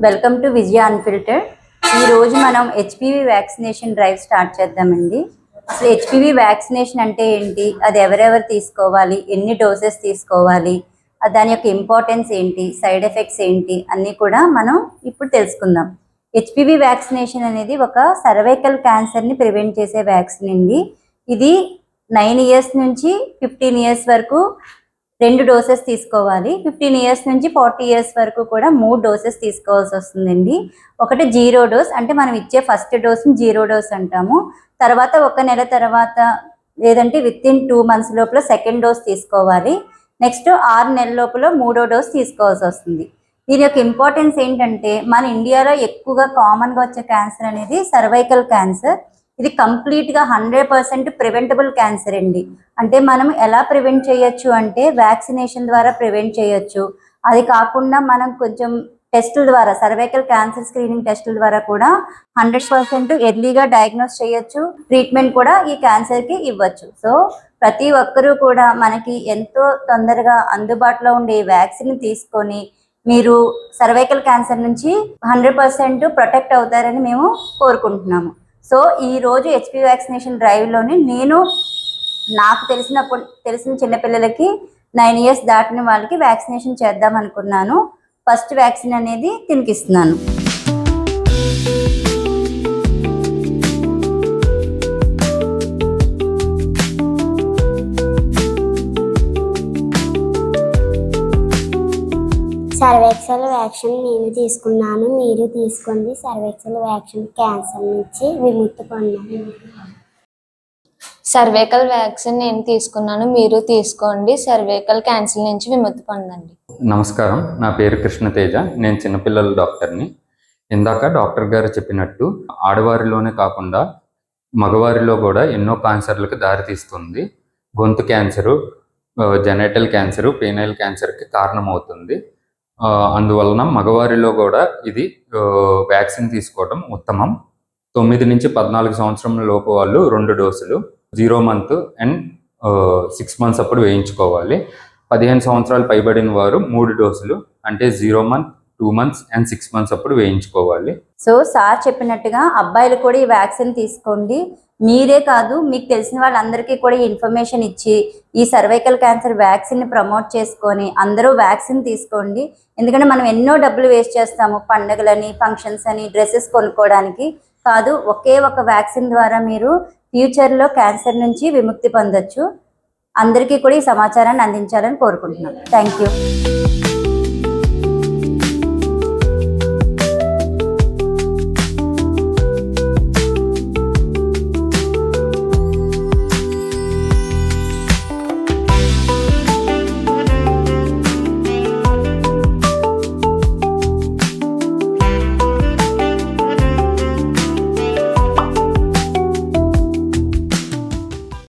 Welcome to Vijaya unfiltered. ఈ రోజు మనం హెచ్పివి వ్యాక్సినేషన్ డ్రైవ్ స్టార్ట్ చేద్దామండి. అసలు హెచ్పివి వ్యాక్సినేషన్ అంటే ఏంటి, అది ఎవరెవరు తీసుకోవాలి, ఎన్ని డోసెస్ తీసుకోవాలి, దాని యొక్క ఇంపార్టెన్స్ ఏంటి, సైడ్ ఎఫెక్ట్స్ ఏంటి అన్నీ కూడా మనం ఇప్పుడు తెలుసుకుందాం. హెచ్పివి వ్యాక్సినేషన్ అనేది ఒక సర్వైకల్ క్యాన్సర్ని ప్రివెంట్ చేసే వ్యాక్సిన్ అండి. ఇది 9 years నుంచి 15 years వరకు 2 డోసెస్ తీసుకోవాలి. 15 years నుంచి 40 years వరకు కూడా 3 డోసెస్ తీసుకోవాల్సి వస్తుందండి. ఒకటి 0 డోస్, అంటే మనం ఇచ్చే ఫస్ట్ డోస్ని 0 డోస్ అంటాము. తర్వాత 1 నెల తర్వాత లేదంటే వితిన్ 2 months లోపల సెకండ్ డోస్ తీసుకోవాలి. నెక్స్ట్ 6 నెలల లోపల 3వ డోస్ తీసుకోవాల్సి వస్తుంది. దీని యొక్క ఇంపార్టెన్స్ ఏంటంటే, మన ఇండియాలో ఎక్కువగా కామన్గా వచ్చే క్యాన్సర్ అనేది సర్వైకల్ క్యాన్సర్. ఇది కంప్లీట్గా 100% ప్రివెంటబుల్ క్యాన్సర్ అండి. అంటే మనం ఎలా ప్రివెంట్ చేయొచ్చు అంటే వ్యాక్సినేషన్ ద్వారా ప్రివెంట్ చేయొచ్చు. అది కాకుండా మనం కొంచెం టెస్టుల ద్వారా, సర్వైకల్ క్యాన్సర్ స్క్రీనింగ్ టెస్టుల ద్వారా కూడా 100% ఎర్లీగా డయాగ్నోస్ చేయొచ్చు. ట్రీట్మెంట్ కూడా ఈ క్యాన్సర్కి ఇవ్వచ్చు. సో ప్రతి ఒక్కరూ కూడా మనకి ఎంతో తొందరగా అందుబాటులో ఉండే వ్యాక్సిన్ తీసుకొని మీరు సర్వైకల్ క్యాన్సర్ నుంచి 100% ప్రొటెక్ట్ అవుతారని మేము కోరుకుంటున్నాము. సో ఈరోజు హెచ్పివి వ్యాక్సినేషన్ డ్రైవ్లోని నేను నాకు తెలిసిన చిన్నపిల్లలకి 9 years దాటిన వాళ్ళకి వ్యాక్సినేషన్ చేద్దాం అనుకున్నాను. ఫస్ట్ వ్యాక్సిన్ అనేది తినికిస్తున్నాను. సర్వైకల్ వ్యాక్సిన్ నేను తీసుకున్నాను, మీరు తీసుకోండి. సర్వైకల్ వ్యాక్సిన్ క్యాన్సర్ నుంచి విముక్తి పొందాలి. సర్వైకల్ వ్యాక్సిన్ నేను తీసుకున్నాను, మీరు తీసుకోండి. సర్వైకల్ క్యాన్సర్ నుంచి విముక్తి పొందండి. నమస్కారం, నా పేరు కృష్ణతేజ. నేను చిన్నపిల్లల డాక్టర్ని. ఇందాక డాక్టర్ గారు చెప్పినట్టు ఆడవారిలోనే కాకుండా మగవారిలో కూడా ఎన్నో క్యాన్సర్లకు దారితీస్తుంది. గొంతు క్యాన్సరు, జెనైటల్ క్యాన్సరు, పీనైల్ క్యాన్సర్కి కారణమవుతుంది. అందువలన మగవారిలో కూడా ఇది వ్యాక్సిన్ తీసుకోవడం ఉత్తమం. 9 నుంచి 14 సంవత్సరం లోపు వాళ్ళు 2 డోసులు, 0 month అండ్ 6 months అప్పుడు వేయించుకోవాలి. 15 సంవత్సరాలు పైబడిన వారు 3 డోసులు, అంటే 0 month, 2 months అండ్ 6 months అప్పుడు వేయించుకోవాలి. సో సార్ చెప్పినట్టుగా అబ్బాయిలు కూడా ఈ వ్యాక్సిన్ తీసుకోండి. మీరే కాదు, మీకు తెలిసిన వాళ్ళందరికీ కూడా ఈ ఇన్ఫర్మేషన్ ఇచ్చి ఈ సర్వైకల్ క్యాన్సర్ వ్యాక్సిన్ని ప్రమోట్ చేసుకొని అందరూ వ్యాక్సిన్ తీసుకోండి. ఎందుకంటే మనం ఎన్నో డబ్బులు వేస్ట్ చేస్తాము, పండుగలని, ఫంక్షన్స్ అని, డ్రెస్సెస్ కొనుక్కోవడానికి కాదు. ఒకే ఒక వ్యాక్సిన్ ద్వారా మీరు ఫ్యూచర్లో క్యాన్సర్ నుంచి విముక్తి పొందొచ్చు. అందరికీ కూడా ఈ సమాచారాన్ని అందించాలని కోరుకుంటున్నాను. Thank you.